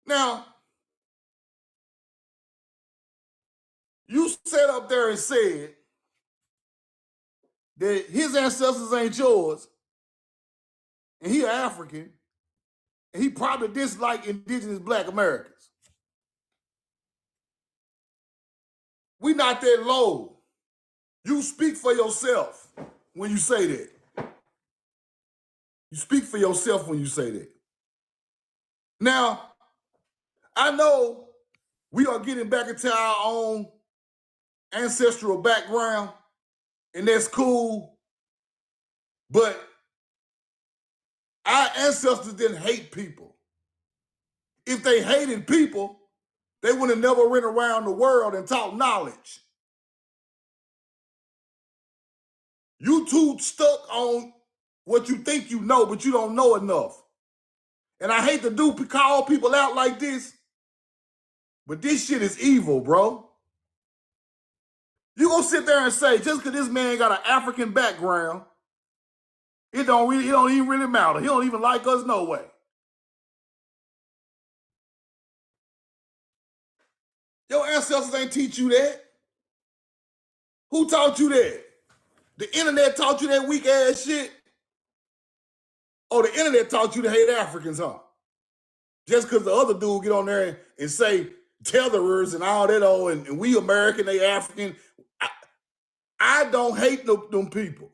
Now, you sat up there and said that his ancestors ain't yours, and he African, and he probably dislike indigenous black Americans. We not that low. You speak for yourself when you say that. You speak for yourself when you say that. Now, I know we are getting back into our own ancestral background, and that's cool, but our ancestors didn't hate people. If they hated people, they would have never went around the world and taught knowledge. You too stuck on what you think you know, but you don't know enough. And I hate to call people out like this, but this shit is evil, bro. You gonna sit there and say, just because this man got an African background, it don't even really matter. He don't even like us no way. Your ancestors ain't teach you that. Who taught you that? The internet taught you that weak ass shit? Or the internet taught you to hate Africans, huh? Just because the other dude get on there and say tetherers and all that, and we American, they African. I don't hate them people.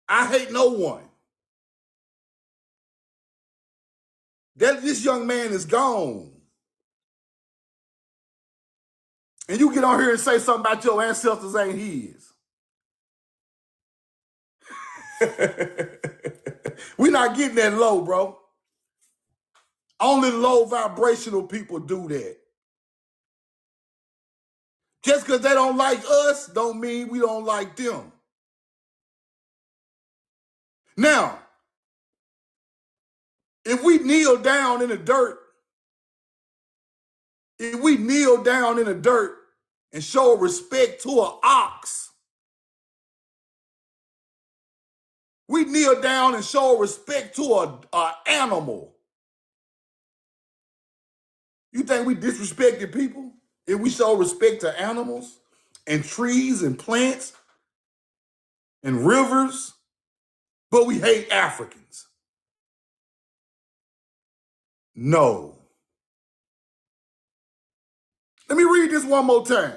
I hate no one. This young man is gone. And you get on here and say something about your ancestors ain't his. We're not getting that low, bro. Only low vibrational people do that. Just because they don't like us don't mean we don't like them. Now, if we kneel down in the dirt, and show respect to an ox, we kneel down and show respect to an animal. You think we disrespected people if we show respect to animals and trees and plants and rivers, but we hate Africans? No. Let me read this one more time.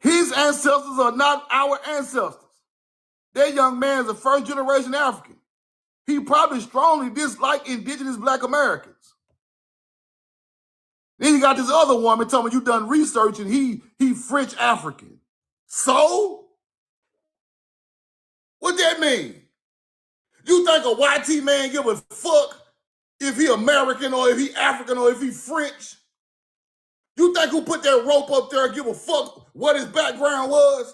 His ancestors are not our ancestors. That young man is a first-generation African. He probably strongly disliked indigenous black Americans. Then you got this other woman telling me you done research and he French African. So? What that mean? You think a YT man give a fuck if he American or if he African or if he French? You think who put that rope up there give a fuck what his background was?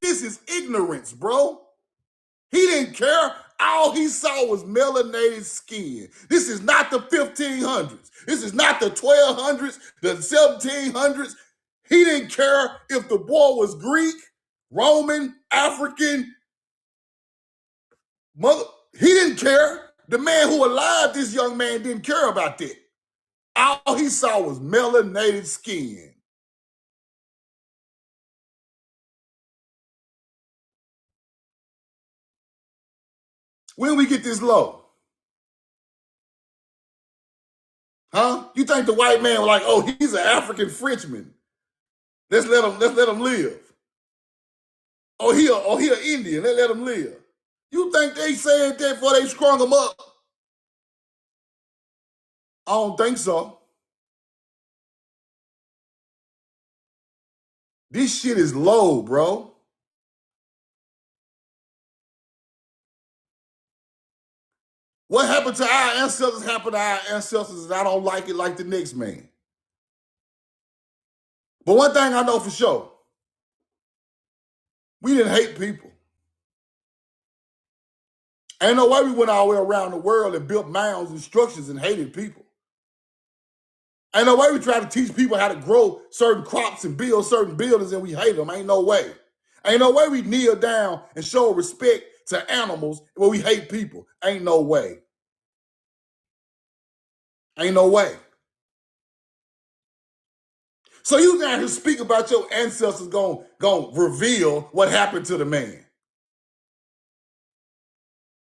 This is ignorance, bro. He didn't care. All he saw was melanated skin. This is not the 1500s. This is not the 1200s, the 1700s. He didn't care if the boy was Greek, Roman, African. He didn't care. The man who alive this young man didn't care about that. All he saw was melanated skin. When we get this low? Huh? You think the white man was like, oh, he's an African Frenchman. Let's let him live. Oh, he an Indian. Let him live. You think they said that before they strung him up? I don't think so. This shit is low, bro. What happened to our ancestors happened to our ancestors, and I don't like it like the next man. But one thing I know for sure, we didn't hate people. Ain't no way we went all the way around the world and built mounds and structures and hated people. Ain't no way we tried to teach people how to grow certain crops and build certain buildings and we hate them. Ain't no way. Ain't no way we kneel down and show respect to animals when we hate people. Ain't no way. Ain't no way. So you down here speak about your ancestors gonna reveal what happened to the man.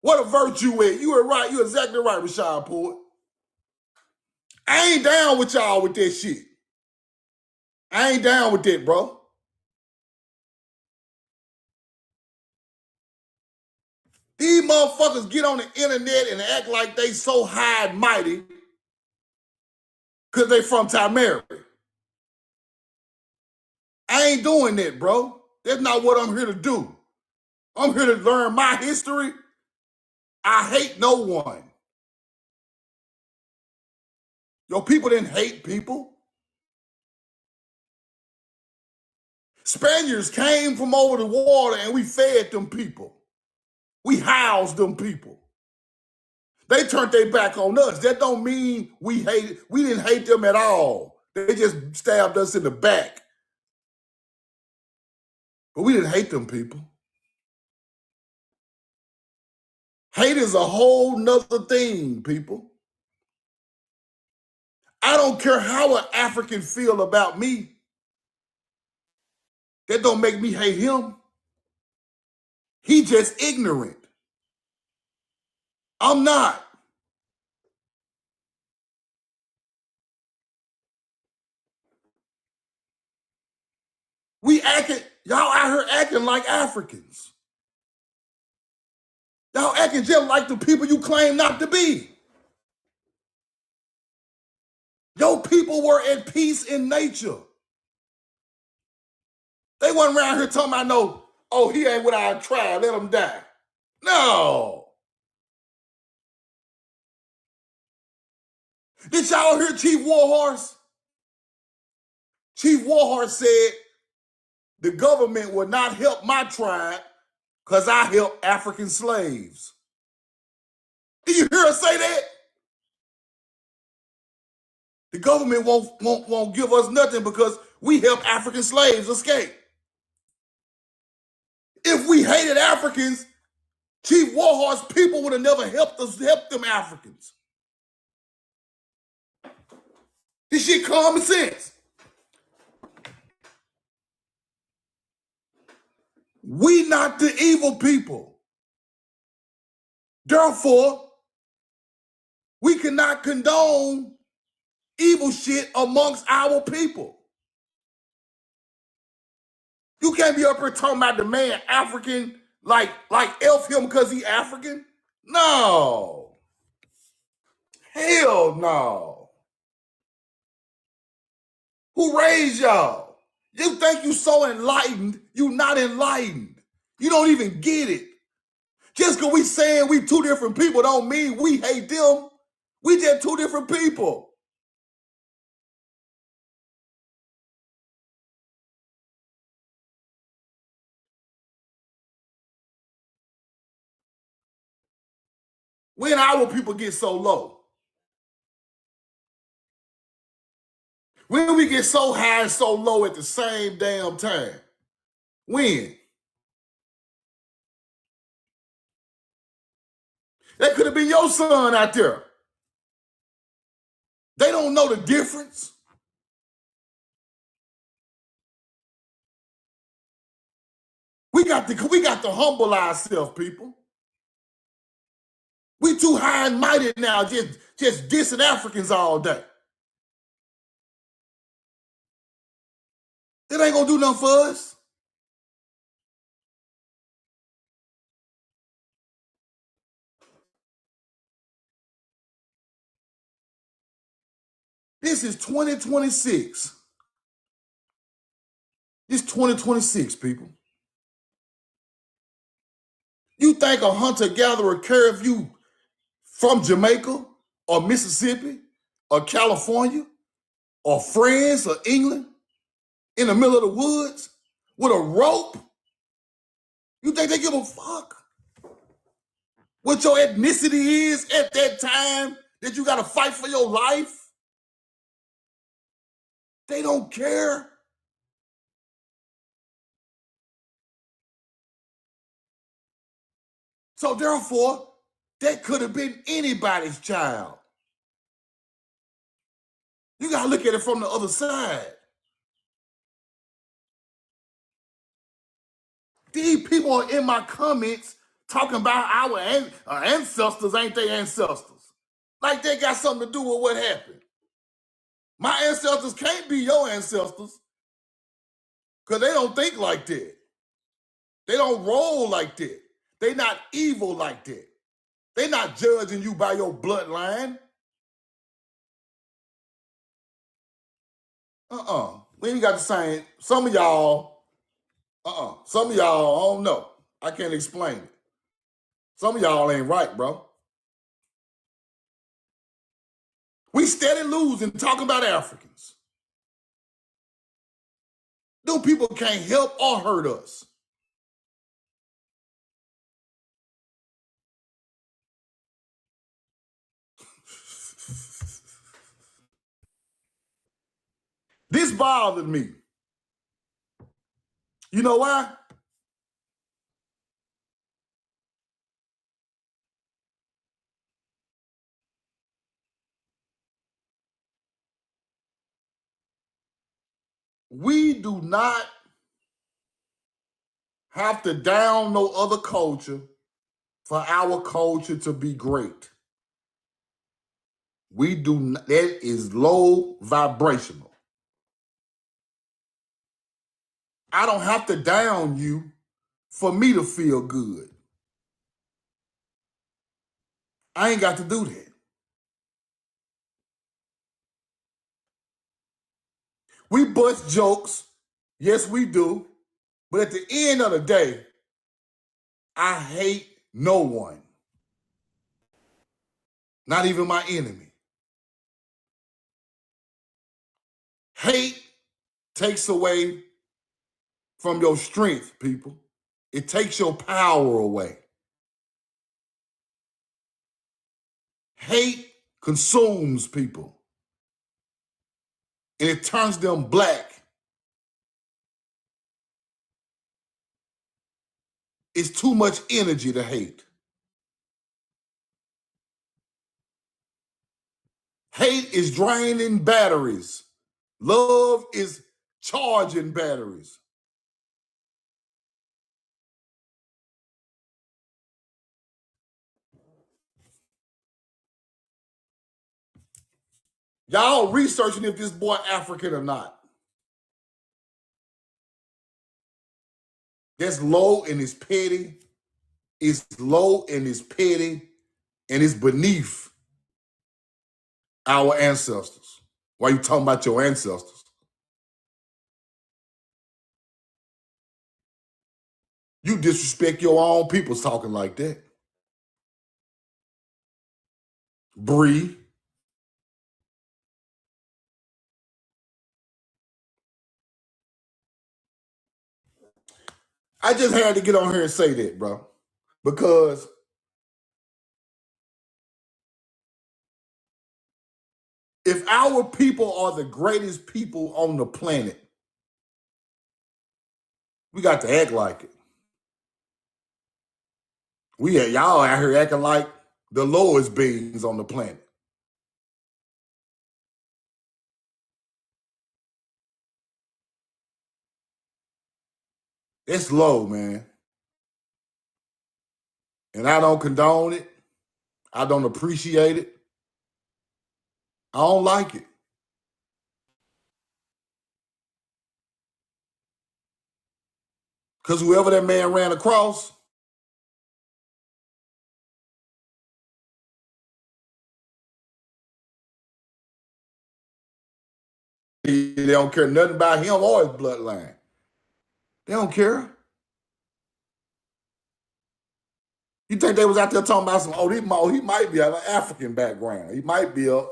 What a virtue is. You were right. You're exactly right, Rashad Port. I ain't down with y'all with that shit. I ain't down with that, bro. These motherfuckers get on the internet and act like they so high and mighty because they from Tamari. I ain't doing that, bro. That's not what I'm here to do. I'm here to learn my history. I hate no one. Your people didn't hate people. Spaniards came from over the water and we fed them people. We housed them people. They turned their back on us. That don't mean we didn't hate them at all. They just stabbed us in the back. But we didn't hate them people. Hate is a whole nother thing, people. I don't care how an African feel about me. That don't make me hate him. He just ignorant. I'm not. Y'all out here acting like Africans. Y'all acting just like the people you claim not to be. Your people were at peace in nature. They wasn't around here talking about no, oh, he ain't with our tribe, let him die. No. Did y'all hear Chief Warhorse? Chief Warhorse said the government will not help my tribe because I help African slaves. Did you hear us say that? The government won't give us nothing because we help African slaves escape. If we hated Africans, Chief Warhorse people would have never helped them Africans. This shit common sense. We not the evil people. Therefore, we cannot condone evil shit amongst our people. You can't be up here talking about the man African, like F him because he African. No. Hell no. Who raised y'all? You think you so enlightened, you not enlightened. You don't even get it. Just because we saying we two different people don't mean we hate them. We just two different people. When our people get so low? When we get so high and so low at the same damn time? When? That could have been your son out there. They don't know the difference. We got to humble ourselves, people. We too high and mighty now, just dissing Africans all day. It ain't gonna do nothing for us. This is 2026. This 2026, people. You think a hunter-gatherer care if you from Jamaica or Mississippi or California or France or England in the middle of the woods with a rope? You think they give a fuck what your ethnicity is at that time that you got to fight for your life? They don't care. So therefore, that could have been anybody's child. You got to look at it from the other side. These people are in my comments talking about our ancestors ain't their ancestors. Like they got something to do with what happened. My ancestors can't be your ancestors because they don't think like that. They don't roll like that. They not evil like that. They not judging you by your bloodline. We ain't got the same. Some of y'all, some of y'all, I don't know. I can't explain it. Some of y'all ain't right, bro. We steady losing talking about Africans. Them people can't help or hurt us. This bothered me. You know why? We do not have to down no other culture for our culture to be great. We do not, that is low vibrational. I don't have to down you for me to feel good. I ain't got to do that. We bust jokes. Yes, we do. But at the end of the day, I hate no one. Not even my enemy. Hate takes away from your strength, people. It takes your power away. Hate consumes people. And it turns them black. It's too much energy to hate. Hate is draining batteries. Love is charging batteries. Y'all researching if this boy African or not. That's low and it's petty. It's low and it's petty and it's beneath our ancestors. Why you talking about your ancestors? You disrespect your own people's talking like that. Bree. I just had to get on here and say that, bro. Because if our people are the greatest people on the planet, we got to act like it. Y'all out here acting like the lowest beings on the planet. It's low, man. And I don't condone it. I don't appreciate it. I don't like it. Because whoever that man ran across, they don't care nothing about him or his bloodline. They don't care. You think they was out there talking about some, he might be of an African background. He might be a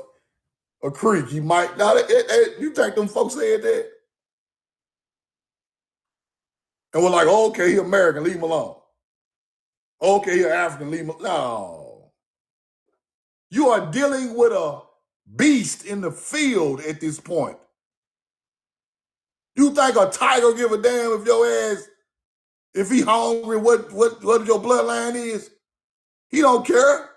Creek. He might not. You think them folks said that? And we're like, oh, okay, he American, leave him alone. Okay, he African, leave him alone. No. You are dealing with a beast in the field at this point. You think a tiger give a damn if your ass, if he hungry, what your bloodline is? He don't care.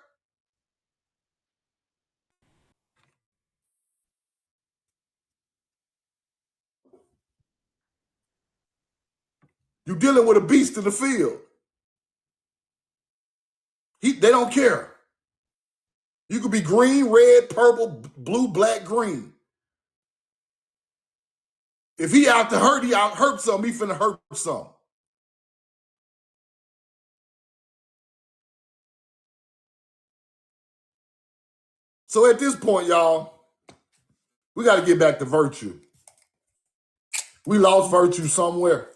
You're dealing with a beast in the field. They don't care. You could be green, red, purple, blue, black, green. If he out to hurt, he out hurt something. He finna hurt something. So at this point, y'all, we got to get back to virtue. We lost virtue somewhere.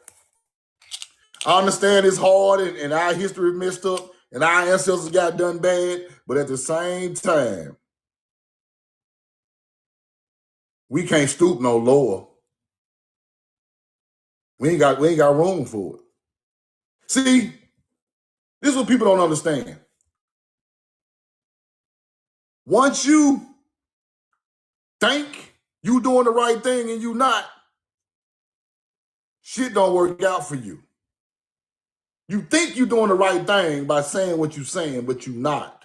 I understand it's hard and our history messed up and our ancestors got done bad, but at the same time, we can't stoop no lower. We ain't got room for it. See, this is what people don't understand. Once you think you doing the right thing and you not, shit don't work out for you. You think you're doing the right thing by saying what you're saying, but you're not.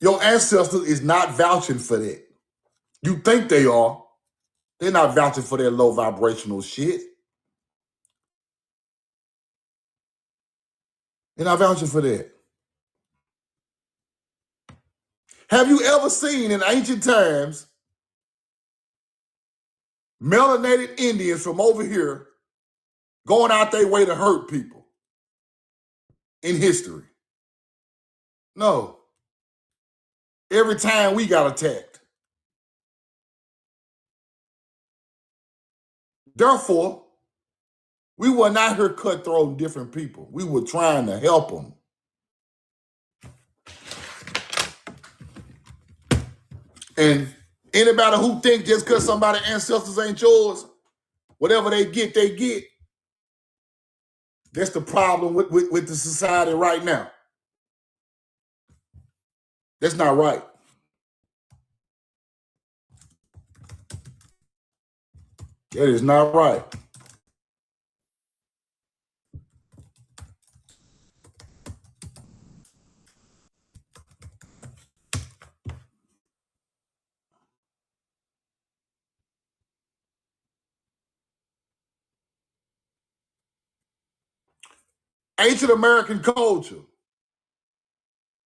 Your ancestors is not vouching for that. You think they are. They're not vouching for that low vibrational shit. They're not vouching for that. Have you ever seen in ancient times melanated Indians from over here going out their way to hurt people in history? No. Every time we got attacked. Therefore, we were not here cutthroating different people. We were trying to help them. And anybody who think just because somebody's ancestors ain't yours, whatever they get, they get. That's the problem with the society right now. That's not right. That is not right. Ancient American culture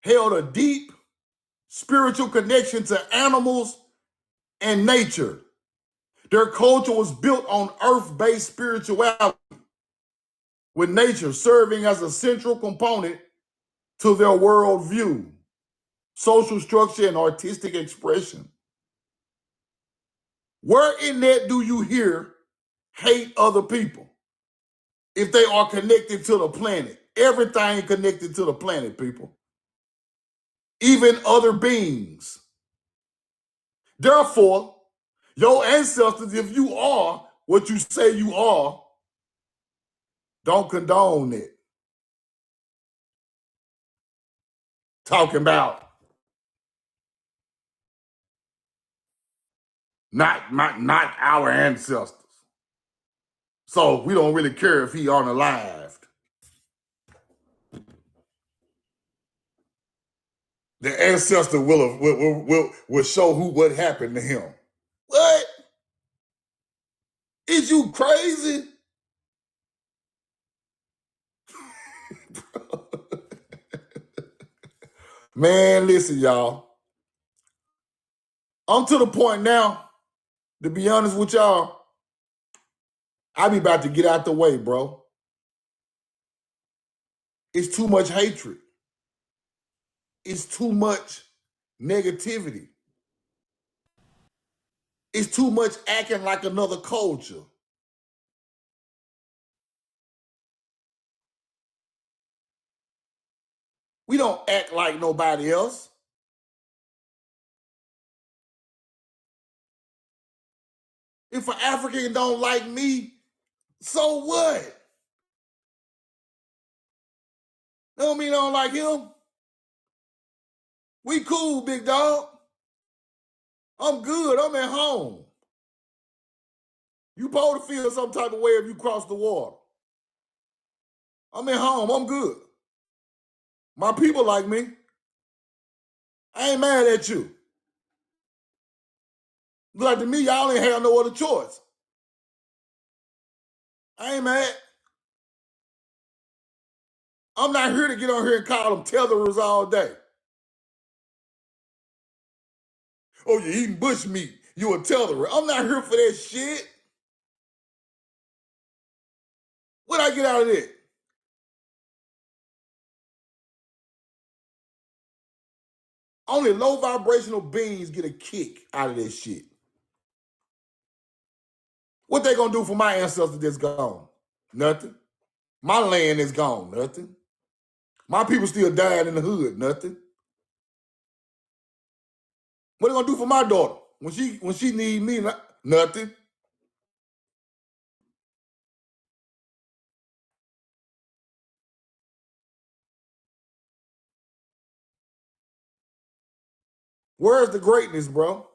held a deep spiritual connection to animals and nature. Their culture was built on earth-based spirituality, with nature serving as a central component to their worldview, social structure, and artistic expression. Where in that do you hear hate other people if they are connected to the planet? Everything connected to the planet, people. Even other beings. Therefore, your ancestors, if you are what you say you are, don't condone it. Talking about not our ancestors. So we don't really care if he unalived. The ancestor will show what happened to him. What? Is you crazy? Man, listen, y'all. I'm to the point now, to be honest with y'all, I be about to get out the way, bro. It's too much hatred. It's too much negativity. It's too much acting like another culture. We don't act like nobody else. If an African don't like me, so what? Don't mean I don't like him. We cool, big dog. I'm good. I'm at home. You supposed to feel some type of way if you cross the water. I'm at home. I'm good. My people like me. I ain't mad at you. Like to me, y'all ain't have no other choice. I ain't mad. I'm not here to get on here and call them tetherers all day. Oh, you eating bush meat. You a tetherer. I'm not here for that shit. What I get out of it? Only low vibrational beings get a kick out of this shit. What they gonna do for my ancestors that's gone? Nothing. My land is gone. Nothing. My people still dying in the hood. Nothing. What they gonna do for my daughter when she need me? Nothing. Where's the greatness, bro?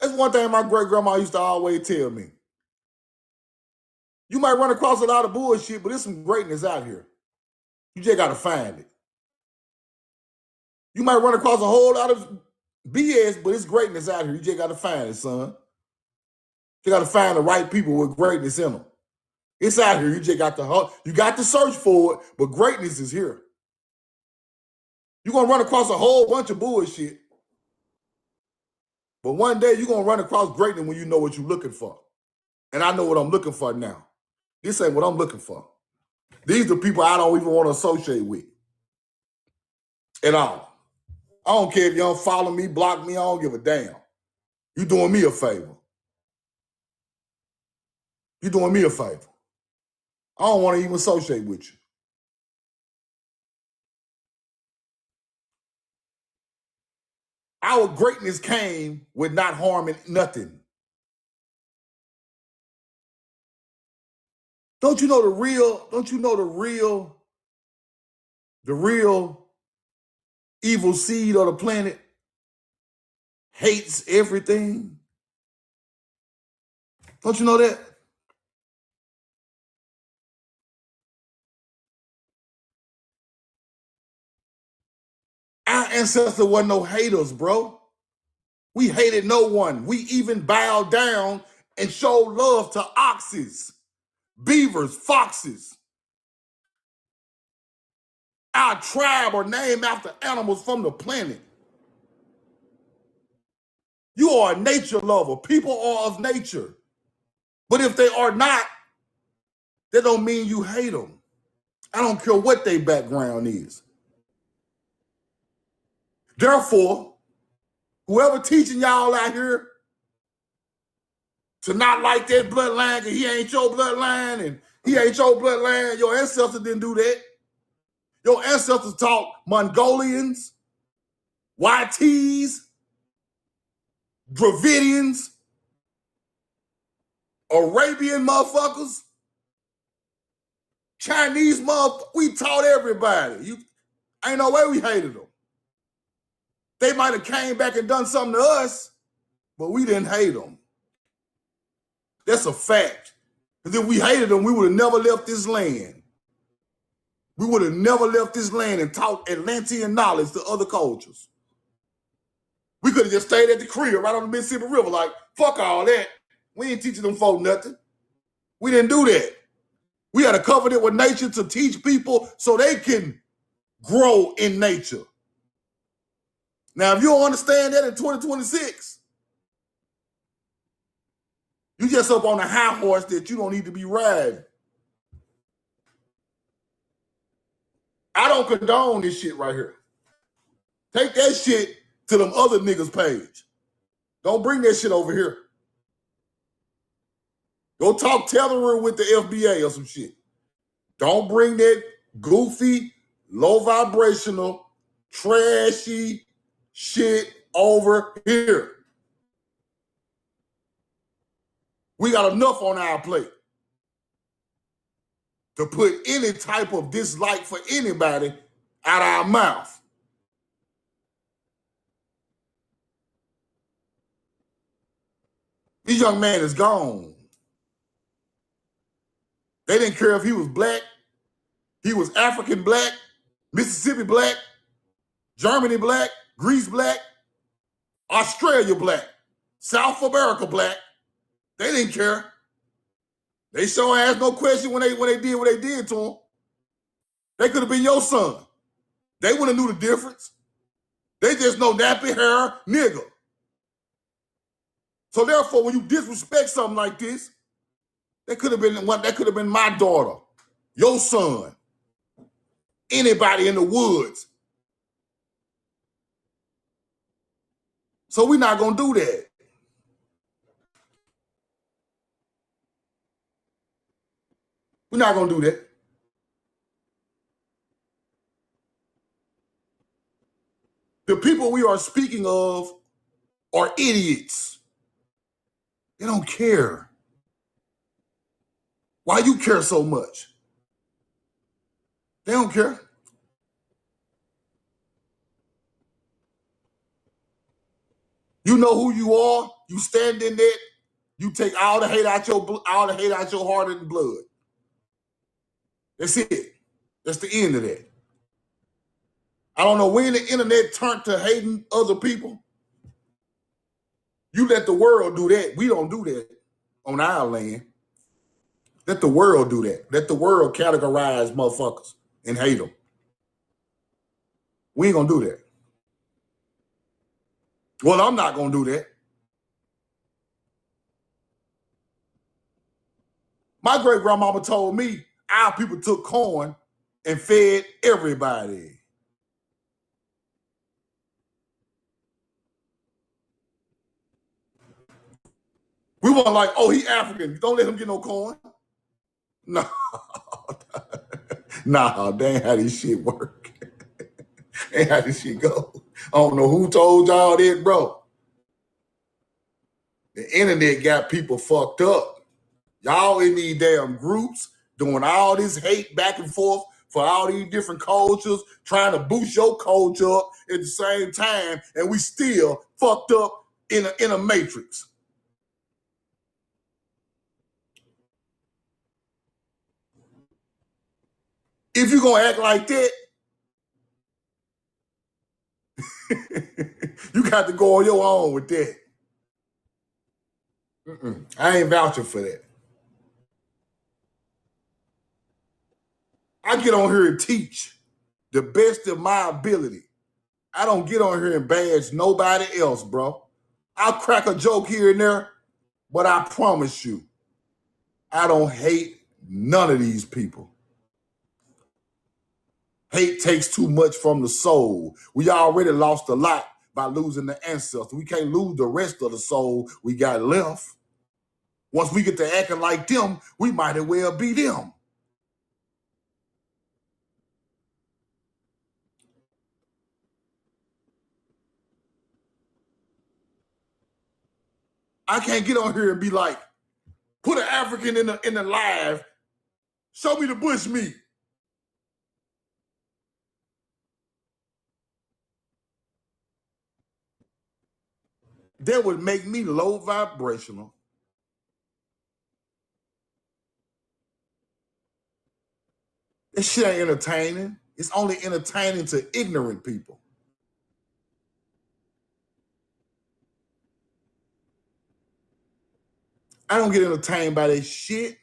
That's one thing my great grandma used to always tell me. You might run across a lot of bullshit, but there's some greatness out here. You just gotta find it. You might run across a whole lot of BS, but it's greatness out here. You just gotta find it, son. You gotta find the right people with greatness in them. It's out here. You just got to search for it, but greatness is here. You're gonna run across a whole bunch of bullshit, but one day you're gonna run across greatness when you know what you're looking for. And I know what I'm looking for now. This ain't what I'm looking for. These are people I don't even want to associate with at all. I don't care if you don't follow me, block me, I don't give a damn. You're doing me a favor. You're doing me a favor. I don't want to even associate with you. Our greatness came with not harming nothing. Don't you know the real evil seed of the planet hates everything? Don't you know that? Our ancestors wasn't no haters, bro. We hated no one. We even bowed down and showed love to oxes, beavers, foxes. Our tribe are named after animals from the planet. You are a nature lover. People are of nature. But if they are not, that don't mean you hate them. I don't care what their background is. Therefore, whoever teaching y'all out here to not like that bloodline, because he ain't your bloodline and he ain't your bloodline, your ancestors didn't do that. Your ancestors taught Mongolians, YTs, Dravidians, Arabian motherfuckers, Chinese motherfuckers. We taught everybody. Ain't no way we hated them. They might have came back and done something to us, but we didn't hate them. That's a fact. Because if we hated them, we would have never left this land. We would have never left this land and taught Atlantean knowledge to other cultures. We could have just stayed at the crib right on the Mississippi River like, fuck all that. We ain't teaching them folk nothing. We didn't do that. We had a covenant with nature to teach people so they can grow in nature. Now, if you don't understand that in 2026, you just up on a high horse that you don't need to be riding. I don't condone this shit right here. Take that shit to them other niggas' page. Don't bring that shit over here. Go talk tetherer with the FBA or some shit. Don't bring that goofy, low vibrational, trashy shit over here. We got enough on our plate to put any type of dislike for anybody out our mouth. This young man is gone. They didn't care if he was black, he was African black, Mississippi black, Germany black, Greece black. Australia black, South America black. They didn't care. They sure asked no question when they did what they did to them. They could have been your son. They wouldn't have knew the difference. They just know nappy hair nigga. So therefore, when you disrespect something like this, that could have been my daughter, your son, anybody in the woods. So we're not gonna do that. We're not gonna do that. The people we are speaking of are idiots. They don't care. Why you care so much? They don't care. You know who you are. You stand in that. You take all the hate out your heart and blood. That's it. That's the end of that. I don't know when the internet turned to hating other people. You let the world do that. We don't do that on our land. Let the world do that. Let the world categorize motherfuckers and hate them. We ain't gonna do that. Well, I'm not gonna do that. My great grandmama told me our people took corn and fed everybody. We weren't like, oh, he African. Don't let him get no corn. No. Nah, that ain't how this shit work. Ain't how this shit go. I don't know who told y'all that, bro. The internet got people fucked up. Y'all in these damn groups doing all this hate back and forth for all these different cultures, trying to boost your culture up at the same time, and we still fucked up in a matrix. If you're gonna act like that, you got to go on your own with that. I ain't vouching for that. I get on here and teach the best of my ability. I don't get on here and bash nobody else, bro. I'll crack a joke here and there, but I promise you, I don't hate none of these people. Hate takes too much from the soul. We already lost a lot by losing the ancestors. We can't lose the rest of the soul we got left. Once we get to acting like them, we might as well be them. I can't get on here and be like, put an African in the live, show me the bush meat. That would make me low vibrational. That shit ain't entertaining. It's only entertaining to ignorant people. I don't get entertained by that shit.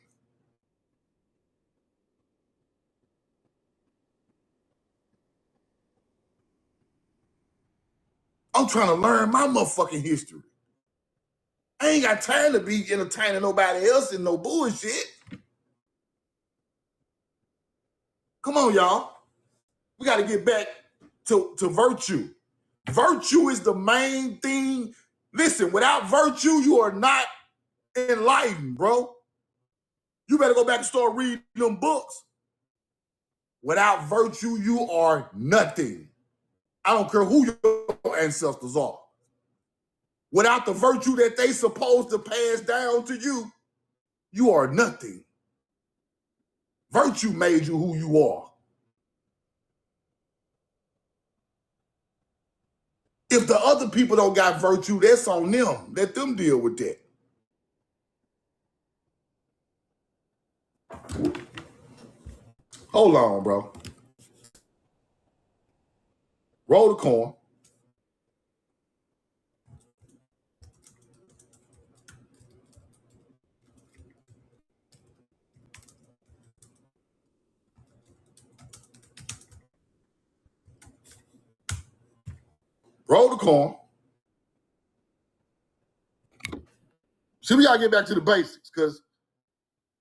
I'm trying to learn my motherfucking history. I ain't got time to be entertaining nobody else in no bullshit. Come on, y'all. We got to get back to virtue. Virtue is the main thing. Listen, without virtue, you are not enlightened, bro. You better go back and start reading them books. Without virtue, you are nothing. I don't care who your ancestors are. Without the virtue that they supposed to pass down to you, you are nothing. Virtue made you who you are. If the other people don't got virtue, that's on them. Let them deal with that. Hold on, bro. Roll the corn. Roll the corn. See, we gotta get back to the basics because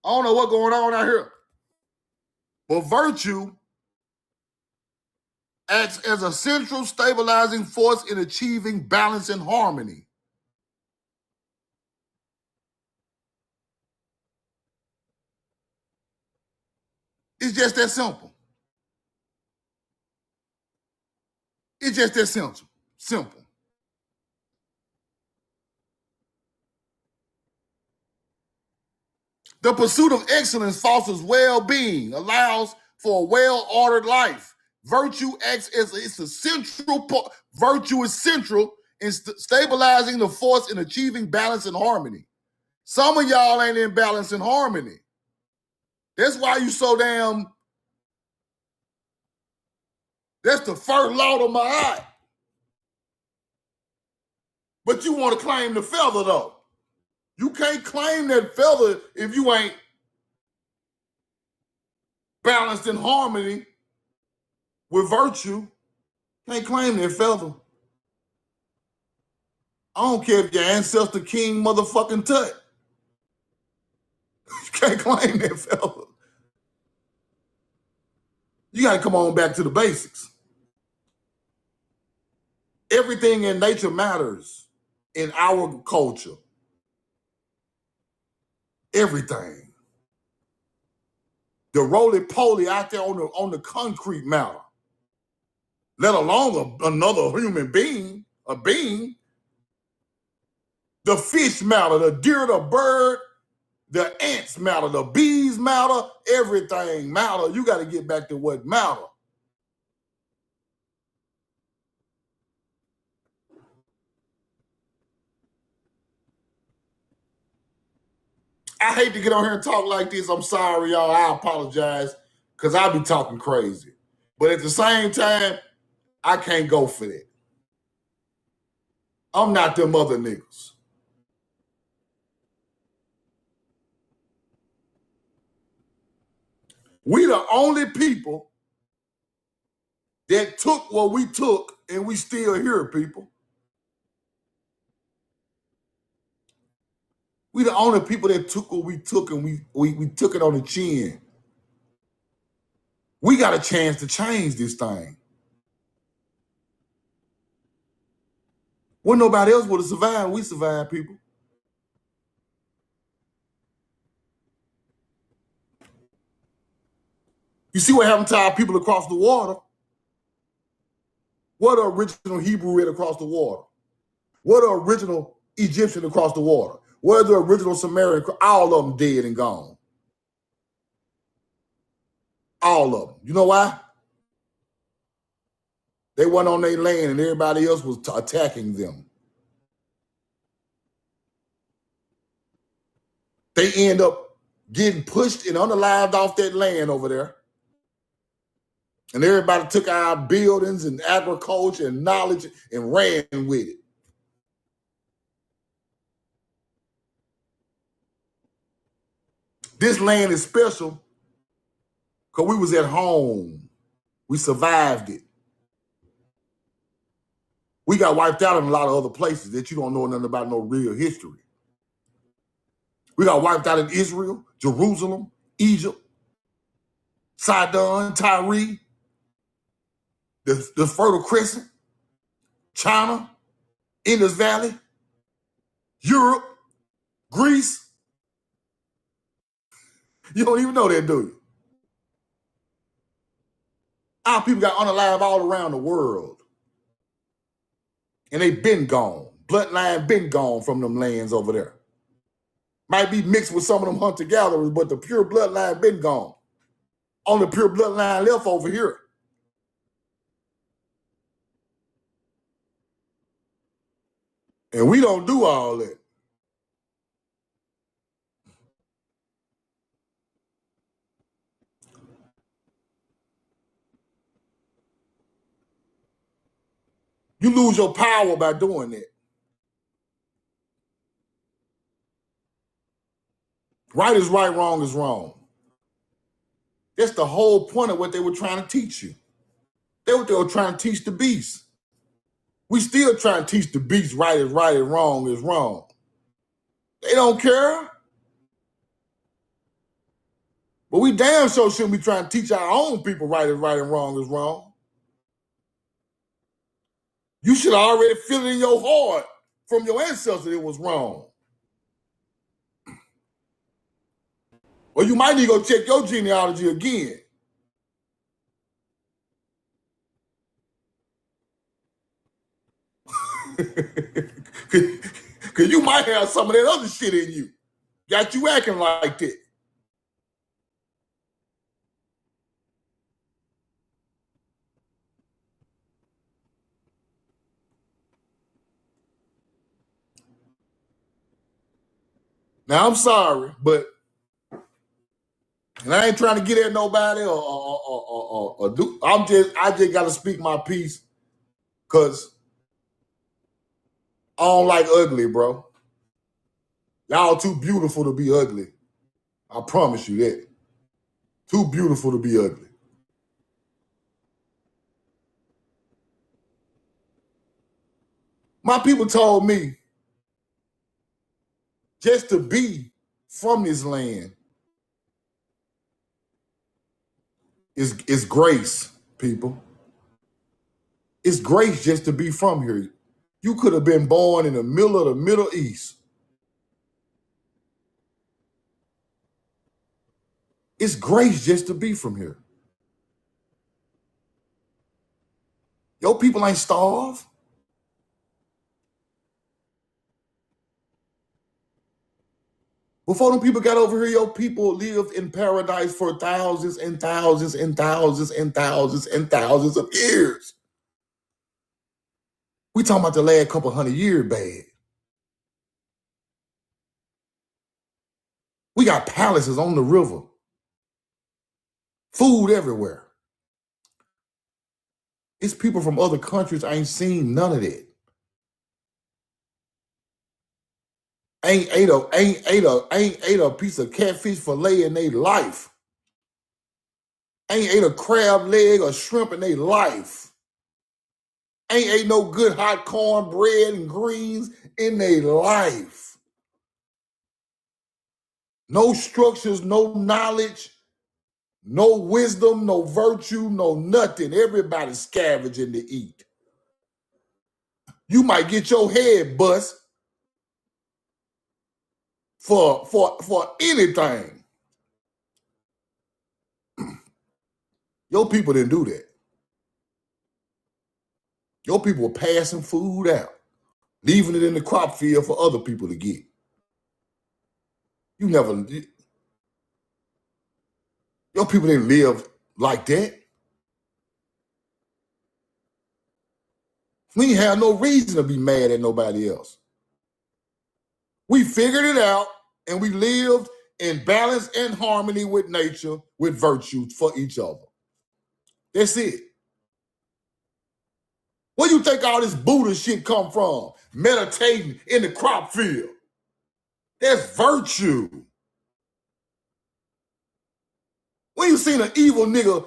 I don't know what's going on out here. But virtue acts as a central stabilizing force in achieving balance and harmony. It's just that simple. It's just that simple. Simple. The pursuit of excellence fosters well-being, allows for a well-ordered life. Virtue acts as it's a central part. Virtue is central in stabilizing the force in achieving balance and harmony. Some of y'all ain't in balance and harmony. That's why you so damn. That's the first law of my eye. But you want to claim the feather, though. You can't claim that feather if you ain't balanced in harmony with virtue. Can't claim that feather. I don't care if your ancestor King motherfucking Tut. You can't claim that feather. You got to come on back to the basics. Everything in nature matters in our culture. Everything. The roly-poly out there on the concrete matter, let alone another human being, a being. The fish matter, the deer, the bird, the ants matter, the bees matter, everything matter. You got to get back to what matter. I hate to get on here and talk like this. I'm sorry, y'all. I apologize because I be talking crazy. But at the same time, I can't go for that. I'm not them other niggas. We the only people that took what we took and we still here, people. We the only people that took what we took and we took it on the chin. We got a chance to change this thing. When nobody else would have survived, we survived, people. You see what happened to our people across the water? What the original Hebrew read across the water? What the original Egyptian across the water? What the original Sumerian? All of them dead and gone. All of them. You know why? They went on their land and everybody else was attacking them. They end up getting pushed and unalived off that land over there. And everybody took our buildings and agriculture and knowledge and ran with it. This land is special because we was at home. We survived it. We got wiped out in a lot of other places that you don't know nothing about, no real history. We got wiped out in Israel, Jerusalem, Egypt, Sidon, Tyre, the Fertile Crescent, China, Indus Valley, Europe, Greece. You don't even know that, do you? Our people got unalive all around the world. And they been gone. Bloodline been gone from them lands over there. Might be mixed with some of them hunter-gatherers, but the pure bloodline been gone. Only pure bloodline left over here. And we don't do all that. You lose your power by doing that. Right is right, wrong is wrong. That's the whole point of what they were trying to teach you. That's what they were trying to teach the beast. We still trying to teach the beast right is right and wrong is wrong. They don't care. But we damn sure shouldn't be trying to teach our own people right is right and wrong is wrong. You should already feel it in your heart from your ancestors it was wrong. Or you might need to go check your genealogy again. Because you might have some of that other shit in you. Got you acting like that. Now, I'm sorry, but and I ain't trying to get at nobody or do. I just got to speak my piece because I don't like ugly, bro. Y'all too beautiful to be ugly. I promise you that. Too beautiful to be ugly. My people told me just to be from this land is grace, people. It's grace just to be from here. You could have been born in the middle of the Middle East. It's grace just to be from here. Your people ain't starved. Before them people got over here, your people lived in paradise for thousands and thousands and thousands and thousands and thousands of years. We talking about the last couple 100 years bad. We got palaces on the river. Food everywhere. It's people from other countries ain't seen none of that. Ain't ate a piece of catfish fillet in their life. Ain't ate a crab leg or shrimp in their life. Ain't ate no good hot cornbread and greens in their life. No structures, no knowledge, no wisdom, no virtue, no nothing. Everybody scavenging to eat. You might get your head bust for anything. Your people didn't do that. Your people were passing food out, leaving it in the crop field for other people to get. Your people didn't live like that. We ain't have no reason to be mad at nobody else. We figured it out and we lived in balance and harmony with nature, with virtue for each other. That's it. Where you think all this Buddha shit come from? Meditating in the crop field. That's virtue. When you seen an evil nigga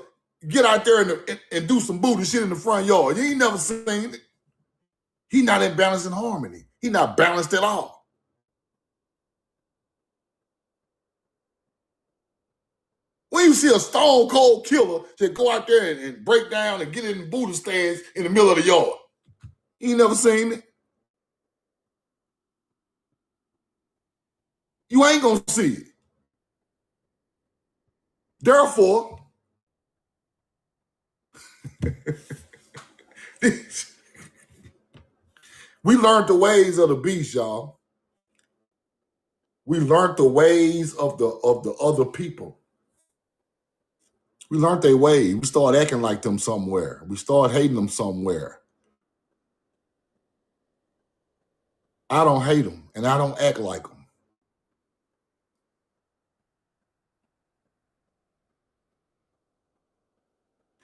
get out there and do some Buddha shit in the front yard, you ain't never seen it. He not in balance and harmony. He not balanced at all. When you see a stone cold killer that go out there and break down and get in the Buddha stance in the middle of the yard, you ain't never seen it. You ain't gonna see it. Therefore, we learned the ways of the beast, y'all. We learned the ways of the other people. We learned their ways. We started acting like them somewhere. We started hating them somewhere. I don't hate them, and I don't act like them.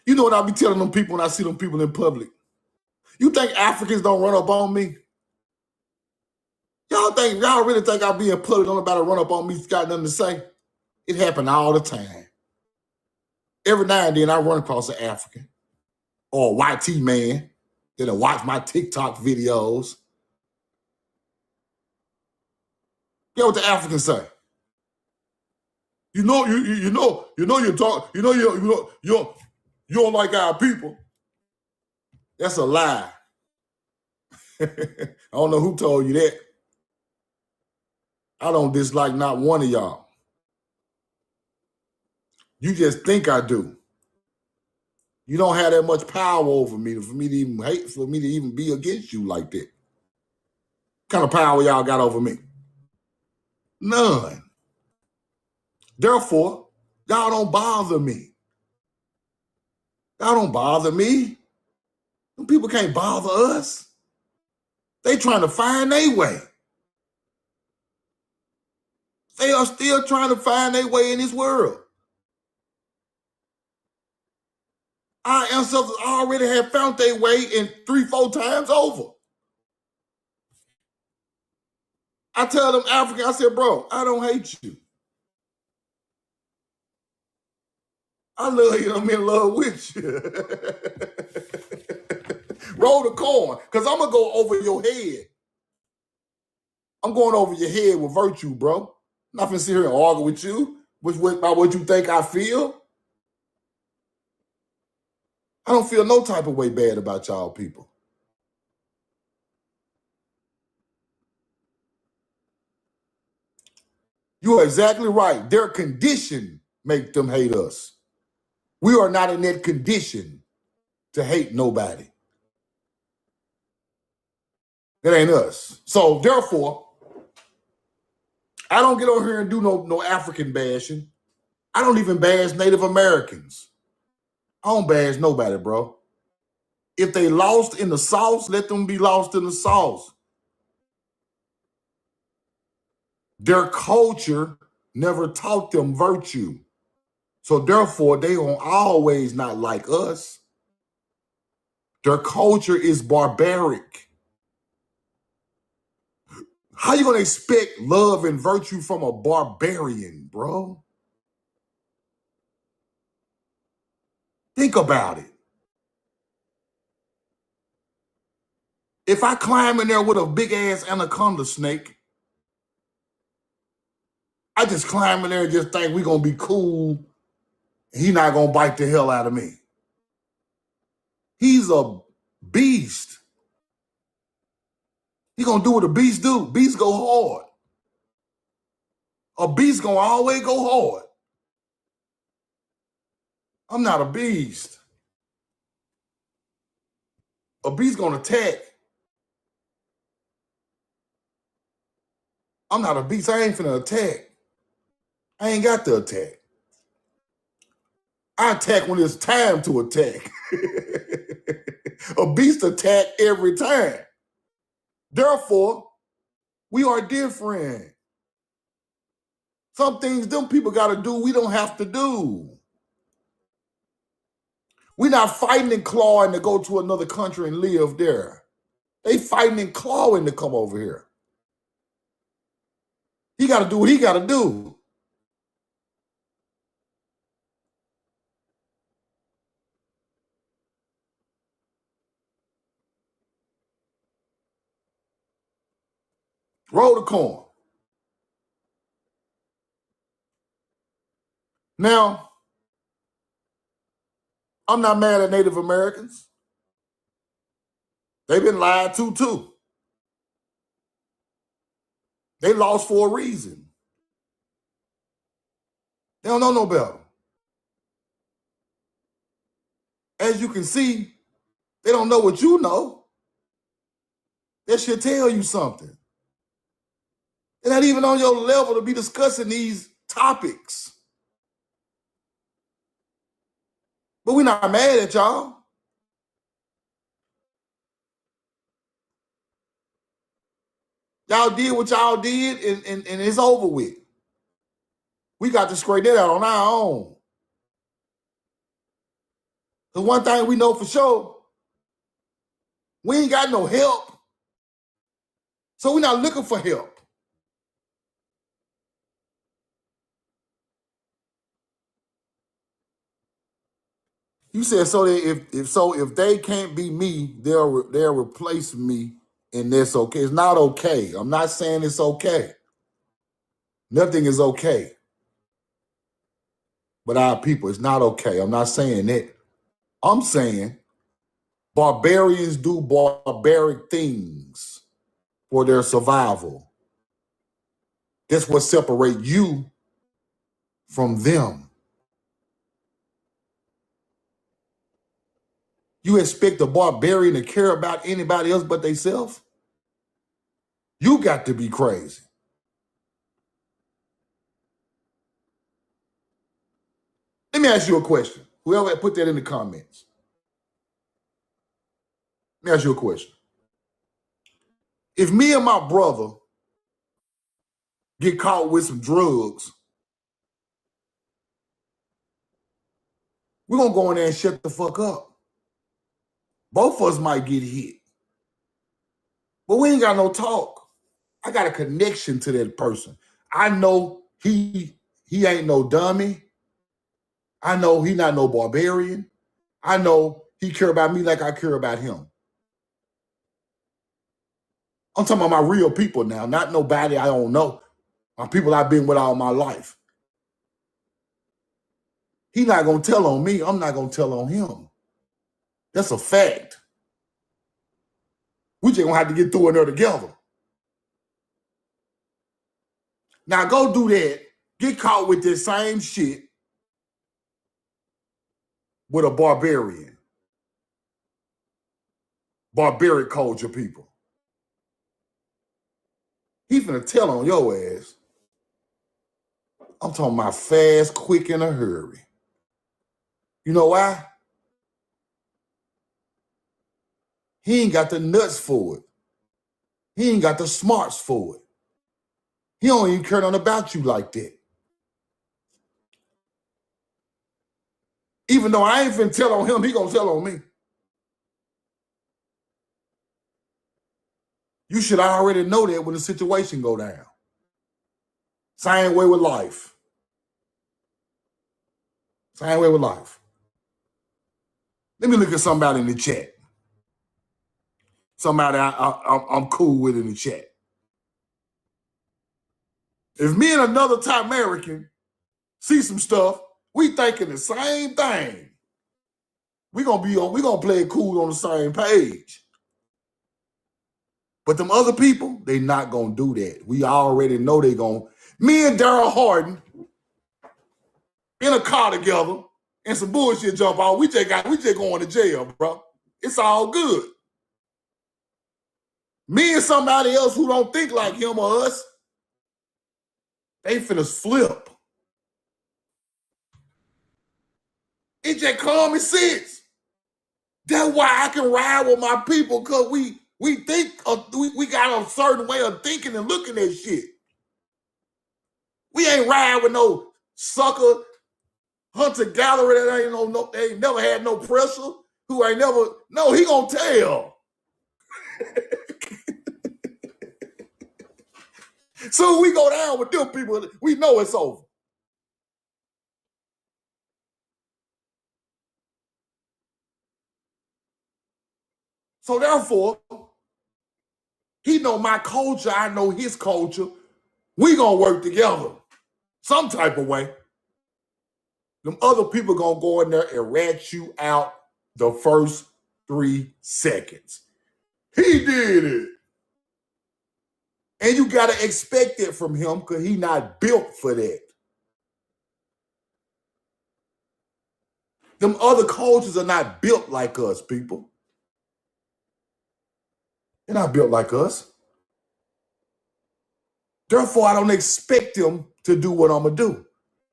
You know what I be telling them people when I see them people in public? You think Africans don't run up on me? Y'all really think I be in public, don't nobody run up on me, got nothing to say? It happen all the time. Every now and then I run across an African or a white man. that'll watch my TikTok videos. Get what the Africans say. You know you don't like our people. That's a lie. I don't know who told you that. I don't dislike not one of y'all. You just think I do. You don't have that much power over me for me to even hate, for me to even be against you like that. What kind of power y'all got over me? None. Therefore, y'all don't bother me. Y'all don't bother me. Them people can't bother us. They trying to find their way. They are still trying to find their way in this world. Our ancestors already have found their way in 3-4 times over. I tell them African, I said, bro, I don't hate you. I love you. I'm in love with you. Roll the coin, because I'm going to go over your head. I'm going over your head with virtue, bro. I'm not going to sit here and argue with you about what you think I feel. I don't feel no type of way bad about y'all people. You are exactly right. Their condition make them hate us. We are not in that condition to hate nobody. That ain't us. So therefore, I don't get over here and do no African bashing. I don't even bash Native Americans. I don't bash nobody, bro. If they lost in the sauce, let them be lost in the sauce. Their culture never taught them virtue. So therefore, they don't always not like us. Their culture is barbaric. How you gonna expect love and virtue from a barbarian, bro? Think about it. If I climb in there with a big ass anaconda snake, I just climb in there and just think we gonna be cool. He not gonna bite the hell out of me. He's a beast. He gonna do what a beast do. Beasts go hard. A beast gonna always go hard. I'm not a beast. A beast gonna attack. I'm not a beast. I ain't finna attack. I ain't got to attack. I attack when it's time to attack. A beast attack every time. Therefore, we are different. Some things them people got to do, we don't have to do. We're not fighting and clawing to go to another country and live there. They fighting and clawing to come over here. He got to do what he got to do. Roll the coin. Now, I'm not mad at Native Americans. They've been lied to too. They lost for a reason. They don't know no better. As you can see, they don't know what you know. That should tell you something. They're not even on your level to be discussing these topics. But we're not mad at y'all. Y'all did what y'all did, and it's over with. We got to scrape that out on our own. Because one thing we know for sure, we ain't got no help. So we're not looking for help. You said so that if they can't be me, they'll replace me, and that's okay. It's not okay. I'm not saying it's okay. Nothing is okay. But our people, it's not okay. I'm not saying that. I'm saying barbarians do barbaric things for their survival. That's what separates you from them. You expect a barbarian to care about anybody else but themselves? You got to be crazy. Let me ask you a question. Whoever put that in the comments. Let me ask you a question. If me and my brother get caught with some drugs, we're going to go in there and shut the fuck up. Both of us might get hit. But we ain't got no talk. I got a connection to that person. I know he ain't no dummy. I know he not no barbarian. I know he care about me like I care about him. I'm talking about my real people now, not nobody I don't know. My people I've been with all my life. He not going to tell on me. I'm not going to tell on him. That's a fact. We just going to have to get through in there together. Now go do that. Get caught with this same shit with a barbarian. Barbaric culture people. He finna tell on your ass. I'm talking about fast, quick, in a hurry. You know why? He ain't got the nuts for it. He ain't got the smarts for it. He don't even care nothing about you like that. Even though I ain't finna tell on him, he gonna tell on me. You should already know that when the situation go down. Same way with life. Same way with life. Let me look at somebody in the chat. Somebody I'm cool with in the chat. If me and another top American see some stuff, we thinking the same thing. We gonna play it cool on the same page. But them other people, they not gonna do that. We already know they gonna. Me and Daryl Harden in a car together and some bullshit jump out. We just going to jail, bro. It's all good. Me and somebody else who don't think like him or us, they finna flip. It just common sense. That's why I can ride with my people, because we think we got a certain way of thinking and looking at shit. We ain't ride with no sucker hunter-gatherer that ain't never had no pressure, who ain't never, no, he gonna tell. So we go down with them people, we know it's over. So therefore, he know my culture, I know his culture. We gonna work together some type of way. Them other people gonna go in there and rat you out the first 3 seconds. He did it. And you gotta expect it from him, because he not built for that. Them other cultures are not built like us, people. They're not built like us. Therefore, I don't expect them to do what I'm gonna do.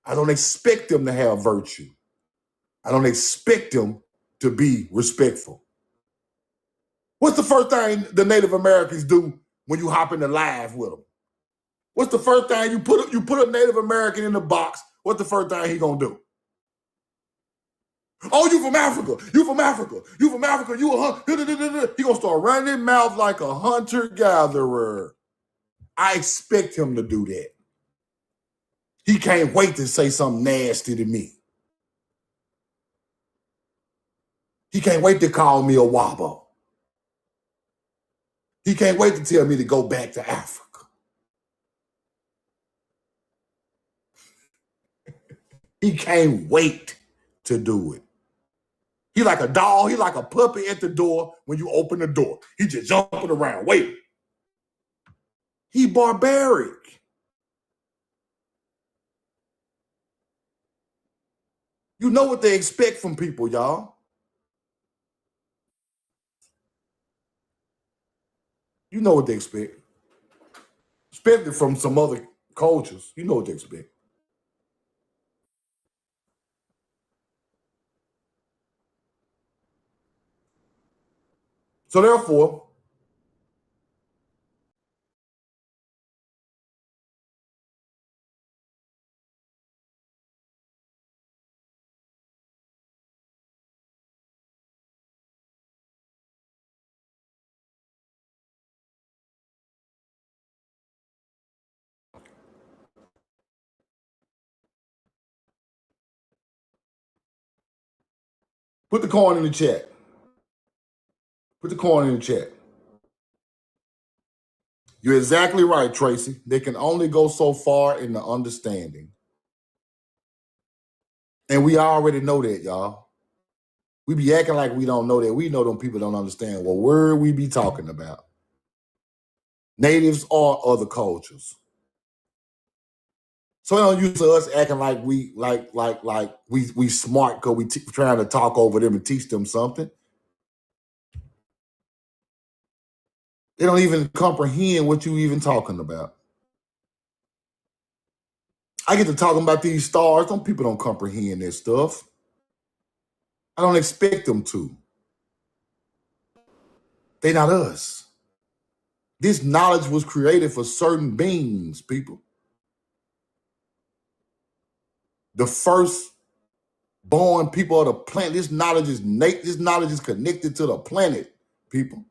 I don't expect them to have virtue. I don't expect them to be respectful. What's the first thing the Native Americans do when you hop in the live with them? What's the first thing you put a Native American in the box? What's the first thing he gonna do? Oh, you from Africa. You from Africa. You from Africa. You a hunter. He gonna start running his mouth like a hunter-gatherer. I expect him to do that. He can't wait to say something nasty to me. He can't wait to call me a wobble. He can't wait to tell me to go back to Africa. He can't wait to do it. He like a dog. He like a puppy at the door when you open the door. He just jumping around, waiting. He barbaric. You know what they expect from people, y'all. You know what they expect. Especially from some other cultures. You know what they expect. So therefore, put the coin in the chat. Put the coin in the chat. You're exactly right, Tracy. They can only go so far in the understanding. And we already know that, y'all. We be acting like we don't know that. We know them people don't understand what word we be talking about. Natives or other cultures. So they don't use us acting like we we smart because we trying to talk over them and teach them something. They don't even comprehend what you even talking about. I get to talking about these stars. Some people don't comprehend this stuff. I don't expect them to. They not us. This knowledge was created for certain beings, people. The first born people of the planet. This knowledge is connected to the planet, people.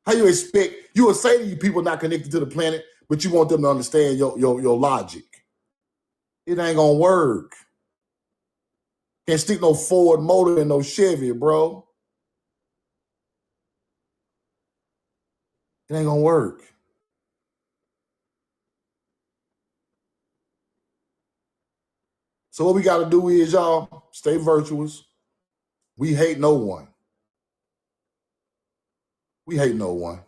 How you expect, you would say to you people not connected to the planet, but you want them to understand your logic. It ain't gonna work. Can't stick no Ford motor in no Chevy, bro. It ain't gonna work. So what we gotta do is, y'all, stay virtuous. We hate no one. We hate no one.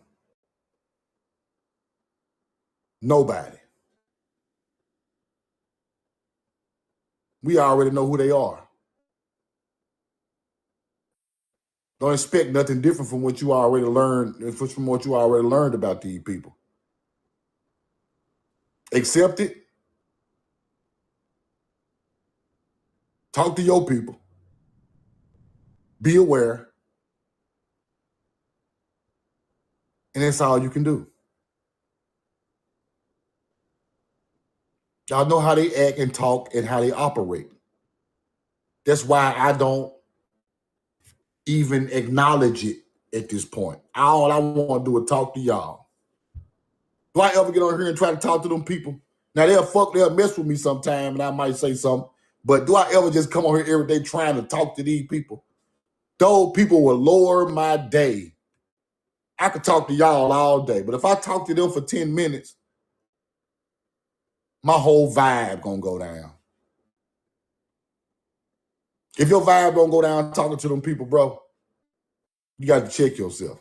Nobody. We already know who they are. Don't expect nothing different from what you already learned, from what you already learned about these people. Accept it. Talk to your people. Be aware. And that's all you can do. Y'all know how they act and talk and how they operate. That's why I don't even acknowledge it at this point. All I want to do is talk to y'all. Do I ever get on here and try to talk to them people? Now they'll mess with me sometime and I might say something, but do I ever just come on here every day trying to talk to these people? Those people will lower my day. I could talk to y'all all day, but if I talk to them for 10 minutes, my whole vibe gonna go down. If your vibe don't go down talking to them people, bro, you got to check yourself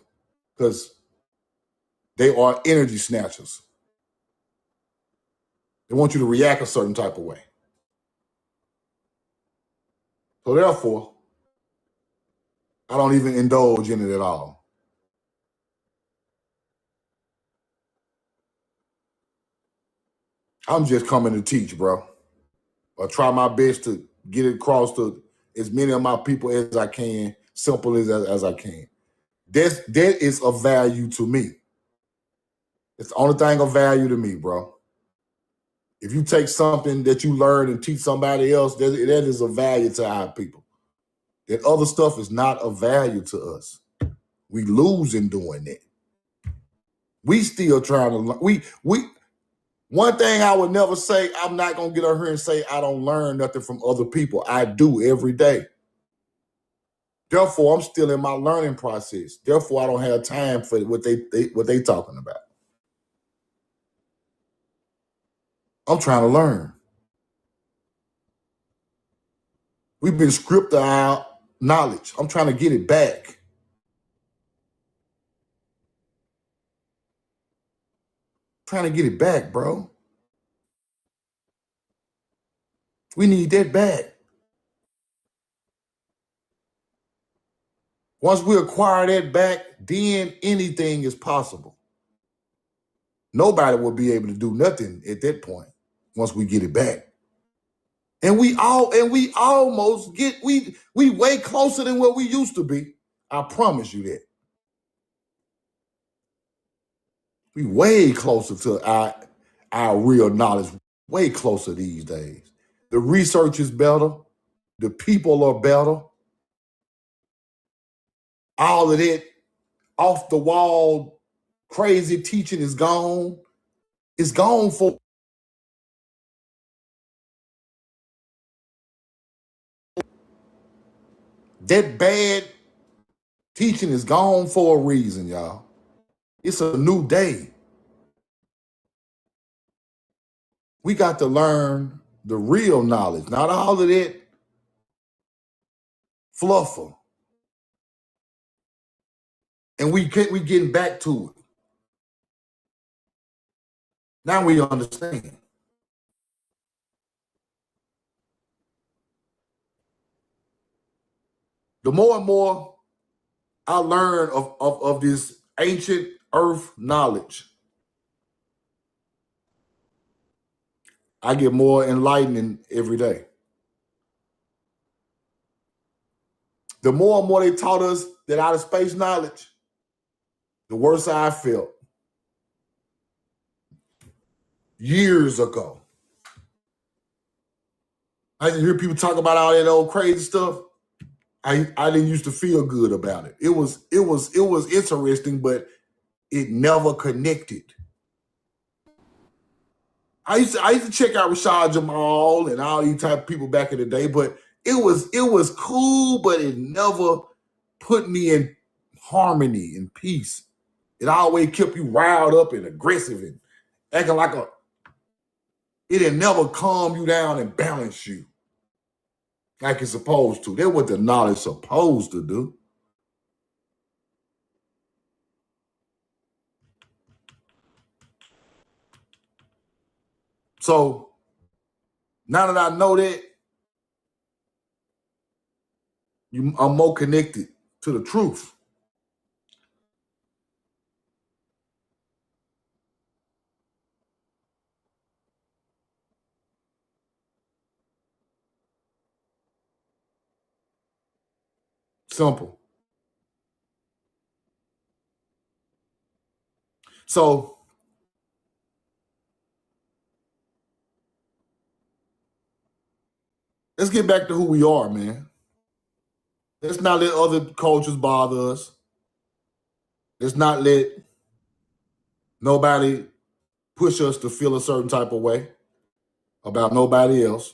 because they are energy snatchers. They want you to react a certain type of way. So therefore, I don't even indulge in it at all. I'm just coming to teach, bro. Or try my best to get it across to as many of my people as I can, simple as I can. That is of value to me. It's the only thing of value to me, bro. If you take something that you learn and teach somebody else, that is of value to our people. That other stuff is not of value to us. We lose in doing that. We still trying to one thing I would never say, I'm not gonna get on here and say I don't learn nothing from other people. I do every day. Therefore, I'm still in my learning process. Therefore, I don't have time for what they talking about. I'm trying to learn. We've been stripped of our knowledge. I'm trying to get it back. Trying to get it back, bro. We need that back. Once we acquire that back, then anything is possible. Nobody will be able to do nothing at that point once we get it back. And we almost get we way closer than what we used to be. I promise you that. We way closer to our real knowledge, way closer these days. The research is better. The people are better. All of that off the wall crazy teaching is gone. It's gone for that bad teaching is gone for a reason, y'all. It's a new day. We got to learn the real knowledge, not all of that fluffer. And we getting back to it. Now we understand. The more and more I learn of this ancient earth knowledge, I get more enlightening every day. The more and more they taught us that outer space knowledge, the worse I felt. Years ago, I used to hear people talk about all that old crazy stuff. I didn't used to feel good about it. It was interesting, but it never connected. I used to check out Rashad Jamal and all these type of people back in the day, but it was cool, but it never put me in harmony and peace. It always kept you riled up and aggressive and acting like it didn't never calm you down and balance you like it's supposed to. That's what the knowledge is supposed to do. So now that I know that, I'm more connected to the truth. Simple. So let's get back to who we are, man. Let's not let other cultures bother us. Let's not let nobody push us to feel a certain type of way about nobody else.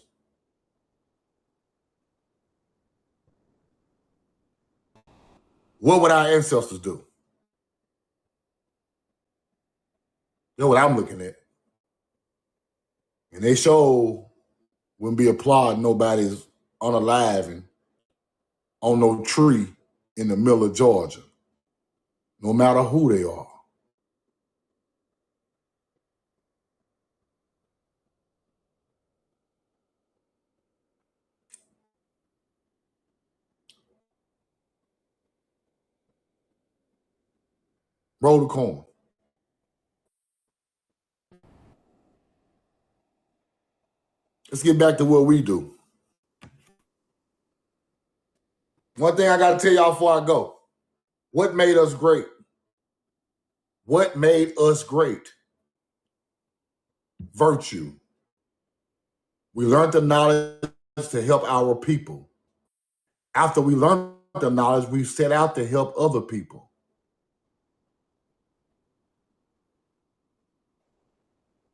What would our ancestors do? That's what I'm looking at. And they show wouldn't be applauding nobody's unaliving on no tree in the middle of Georgia, no matter who they are. Roll the corn. Let's get back to what we do. One thing I got to tell y'all before I go. What made us great? What made us great? Virtue. We learned the knowledge to help our people. After we learned the knowledge, we set out to help other people.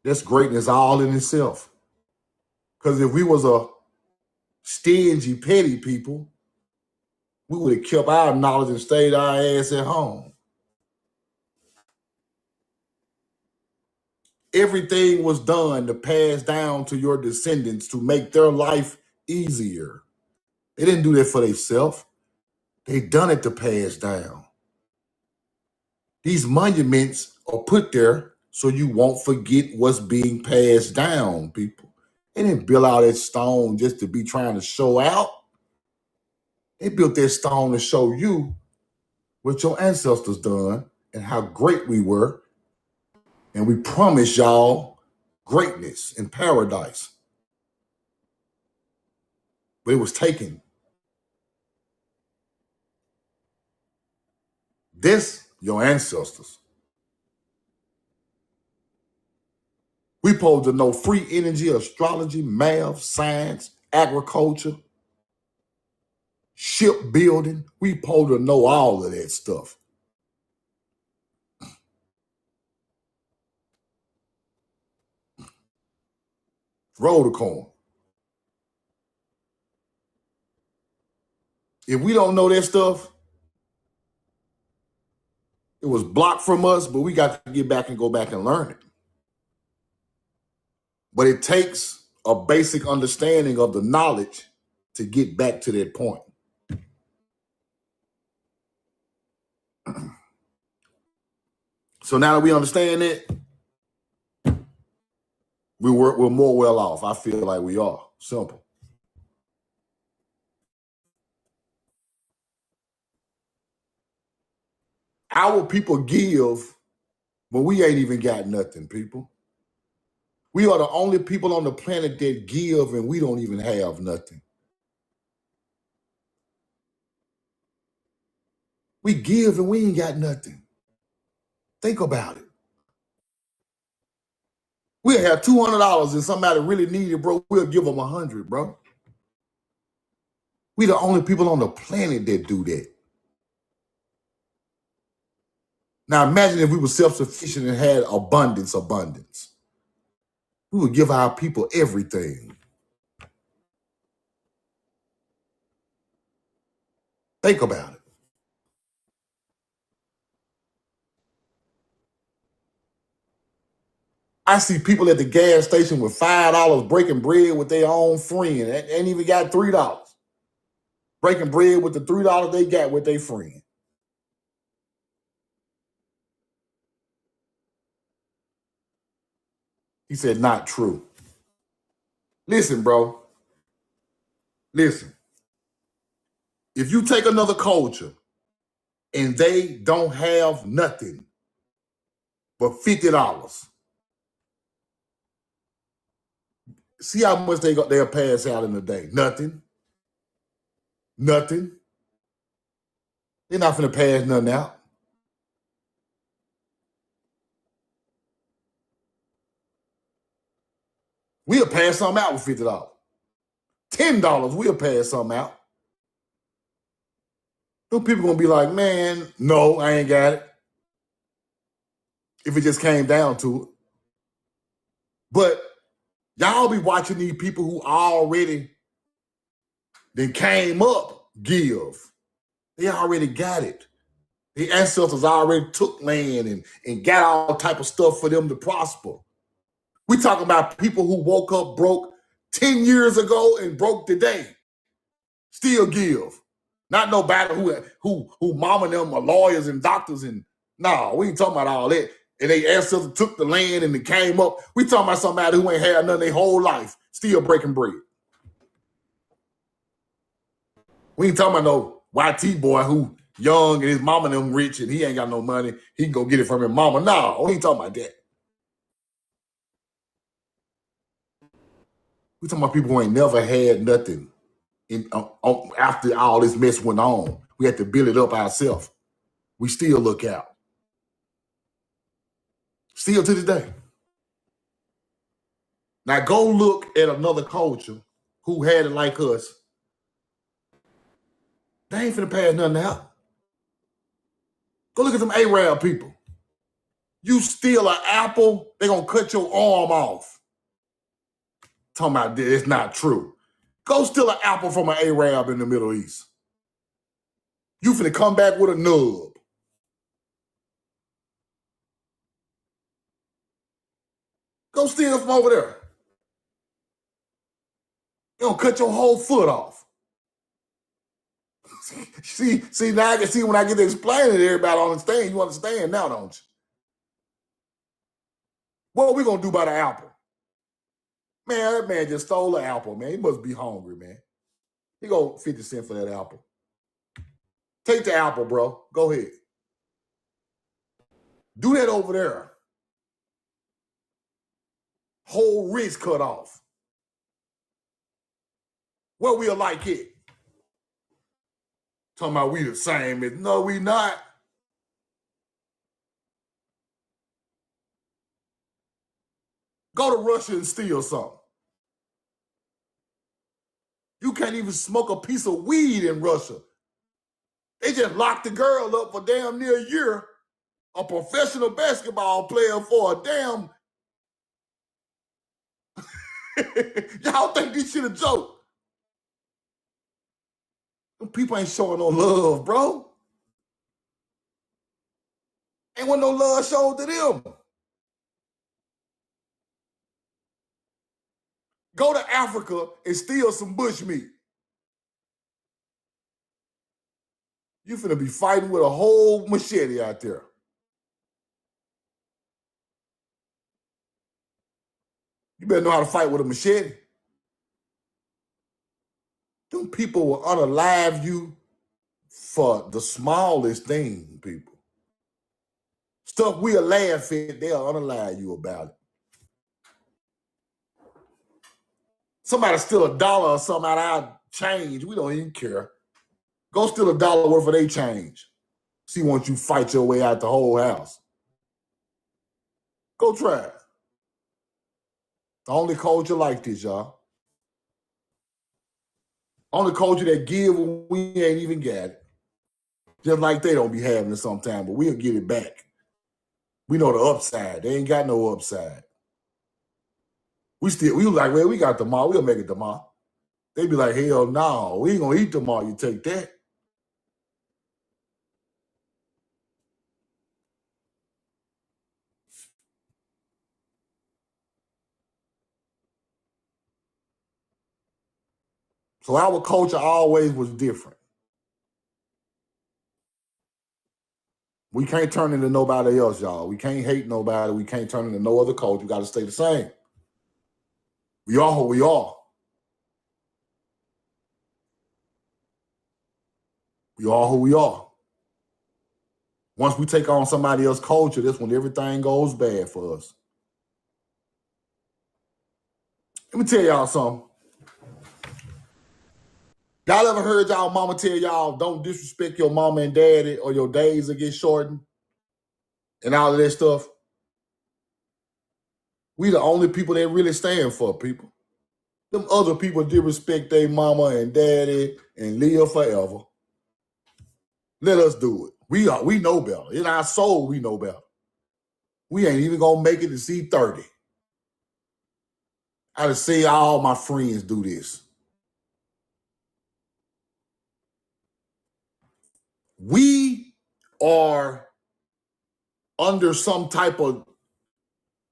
That's greatness all in itself. Because if we was a stingy, petty people, we would have kept our knowledge and stayed our ass at home. Everything was done to pass down to your descendants to make their life easier. They didn't do that for themselves. They done it to pass down. These monuments are put there so you won't forget what's being passed down, people. They didn't build all that stone just to be trying to show out. They built that stone to show you what your ancestors done and how great we were. And we promise y'all greatness in paradise. But it was taken. This, your ancestors. We supposed to know free energy, astrology, math, science, agriculture, shipbuilding. We supposed to know all of that stuff. Roll the coin. If we don't know that stuff, it was blocked from us, but we got to get back and go back and learn it. But it takes a basic understanding of the knowledge to get back to that point. So now that we understand it, we're more well off. I feel like we are. Simple. Our people give, but we ain't even got nothing, people. We are the only people on the planet that give, and we don't even have nothing. We give, and we ain't got nothing. Think about it. We'll have $200 and somebody really need it, bro. We'll give them $100, bro. We the only people on the planet that do that. Now imagine if we were self-sufficient and had abundance. We would give our people everything. Think about it. I see people at the gas station with $5 breaking bread with their own friend. Ain't even got $3. Breaking bread with the $3 they got with their friend. He said, not true. Listen, bro. Listen. If you take another culture and they don't have nothing but $50, see how much they'll pass out in a day. Nothing. Nothing. They're not finna pass nothing out. We'll pass something out with $50. $10, we'll pass something out. Those people gonna be like, man, no, I ain't got it. If it just came down to it. But y'all be watching these people who already then came up give. They already got it. The ancestors already took land and got all type of stuff for them to prosper. We talking about people who woke up broke 10 years ago and broke today. Still give. Not nobody who mama and them are lawyers and doctors and no, we ain't talking about all that. And they ancestors took the land and it came up. We talking about somebody who ain't had nothing their whole life, still breaking bread. We ain't talking about no YT boy who young and his mama and them rich and he ain't got no money. He can go get it from his mama. No, we ain't talking about that. We talking about people who ain't never had nothing after all this mess went on. We had to build it up ourselves. We still look out. Still to this day. Now go look at another culture who had it like us. They ain't finna pass nothing out. Go look at some Arab people. You steal an apple, they gonna cut your arm off. Talking about this, it's not true. Go steal an apple from an Arab in the Middle East. You finna come back with a nub. Go steal from over there. You don't cut your whole foot off. see, now I can see when I get to explain it, everybody understand. You understand now, don't you? What are we gonna do about the apple? Man, that man just stole an apple, man. He must be hungry, man. He go 50 cents for that apple. Take the apple, bro. Go ahead. Do that over there. Whole wrist cut off. What we like it? Talking about we the same. No, we not. Go to Russia and steal something. You can't even smoke a piece of weed in Russia. They just locked the girl up for damn near a year. A professional basketball player for a damn. Y'all think this shit a joke? Them people ain't showing no love, bro. Ain't want no love shown to them. Go to Africa and steal some bush meat. You finna be fighting with a whole machete out there. You better know how to fight with a machete. Them people will unalive you for the smallest thing, people. Stuff we'll laugh at, they'll unalive you about it. Somebody steal $1 or something out of our change, we don't even care. Go steal $1 worth of their change. See, once you fight your way out the whole house. Go try it. The only culture like this, y'all. Only culture that give when we ain't even got it. Just like they don't be having it sometime, but we'll get it back. We know the upside. They ain't got no upside. We like, well, we got tomorrow. We'll make it tomorrow. They be like, hell no, we ain't gonna eat tomorrow. You take that. So our culture always was different. We can't turn into nobody else, y'all. We can't hate nobody. We can't turn into no other culture. We got to stay the same. We are who we are. We are who we are. Once we take on somebody else's culture, that's when everything goes bad for us. Let me tell y'all something. Y'all ever heard y'all mama tell y'all don't disrespect your mama and daddy or your days will get shortened and all of that stuff? We the only people that really stand for people. Them other people disrespect their mama and daddy and live forever. Let us do it. We know better. In our soul, we know better. We ain't even gonna make it to see 30. I just see all my friends do this. We are under some type of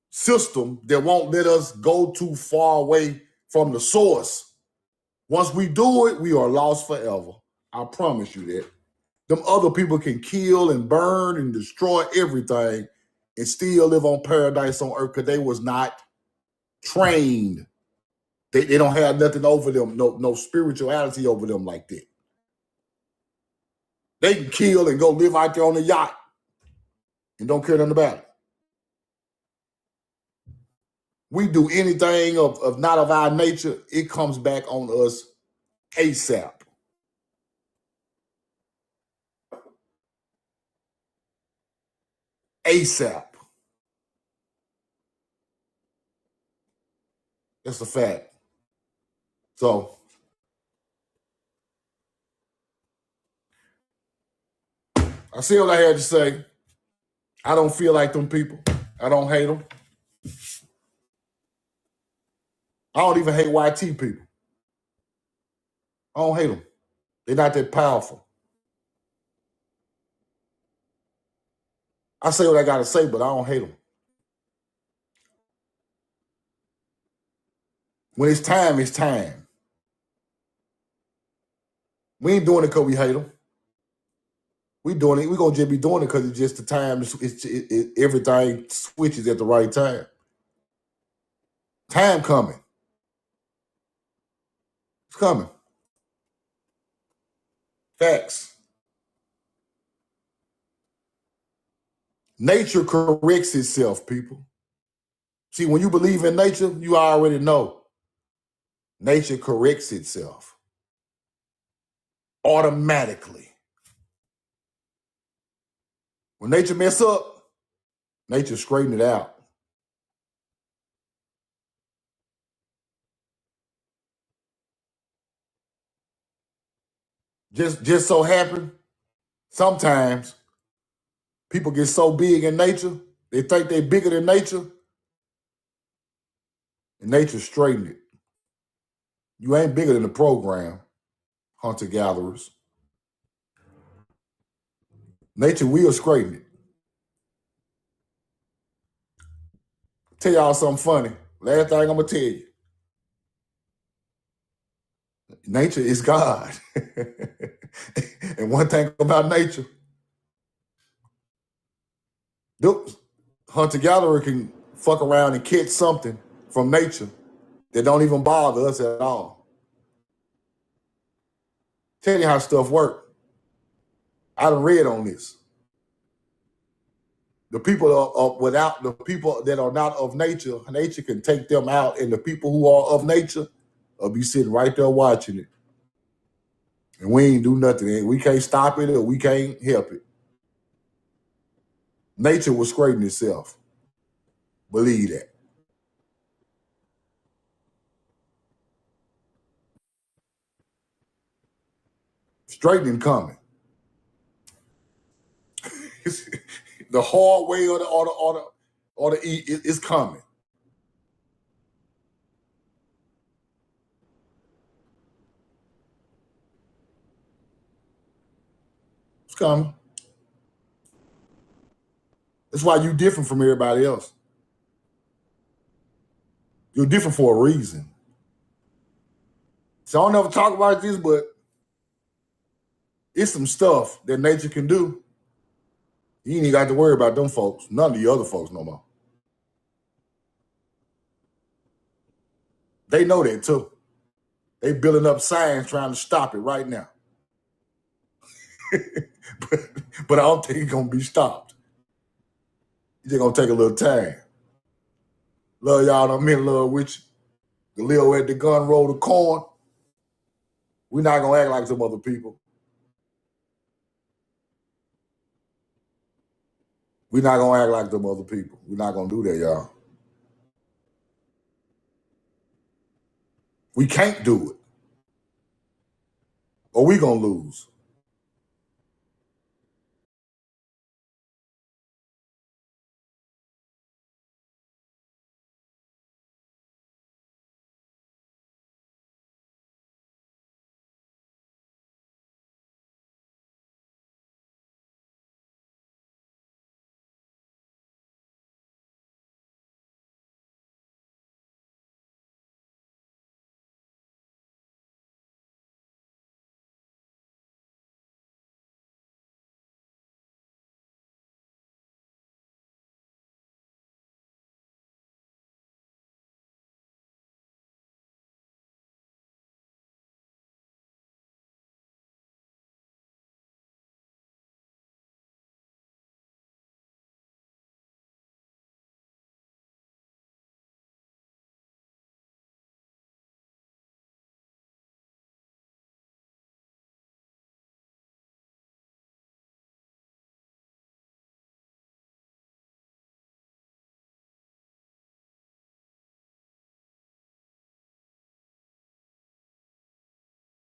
system that won't let us go too far away from the source. Once we do it, we are lost forever. I promise you that. Them other people can kill and burn and destroy everything and still live on paradise on earth because they was not trained. They don't have nothing over them, no spirituality over them like that. They can kill and go live out there on the yacht and don't care nothing about it. We do anything of not of our nature, it comes back on us ASAP. ASAP. That's a fact. So I see what I had to say. I don't feel like them people. I don't hate them. I don't even hate YT people. I don't hate them. They're not that powerful. I say what I gotta say, but I don't hate them. When it's time, it's time. We ain't doing it because we hate them. We doing it. We gonna just be doing it because it's just the time. Everything switches at the right time. Time coming. It's coming. Facts. Nature corrects itself, people. See, when you believe in nature, you already know. Nature corrects itself automatically. When nature mess up, nature straighten it out. Just so happen, sometimes people get so big in nature, they think they're bigger than nature, and nature straighten it. You ain't bigger than the program, hunter-gatherers. Nature will straighten it. Tell y'all something funny. Last thing I'm gonna tell you. Nature is God. And one thing about nature, hunter-gatherer can fuck around and catch something from nature that don't even bother us at all. Tell you how stuff work. I done read on this. The people are without the people that are not of nature, nature can take them out, and the people who are of nature will be sitting right there watching it. And we ain't do nothing. We can't stop it or we can't help it. Nature will straighten itself. Believe that. Straightening coming. The hard way or the is coming. It's coming. That's why you're different from everybody else. You're different for a reason. So I don't ever talk about this, but it's some stuff that nature can do. You ain't even got to worry about them folks. None of the other folks no more. They know that too. They building up signs trying to stop it right now. but I don't think it's gonna be stopped. It's just gonna take a little time. Love y'all, I'm in love with you. The Lil at the gun roll the corn. We're not gonna act like some other people. We're not gonna act like them other people. We're not gonna do that, y'all. We can't do it. Or we gonna lose.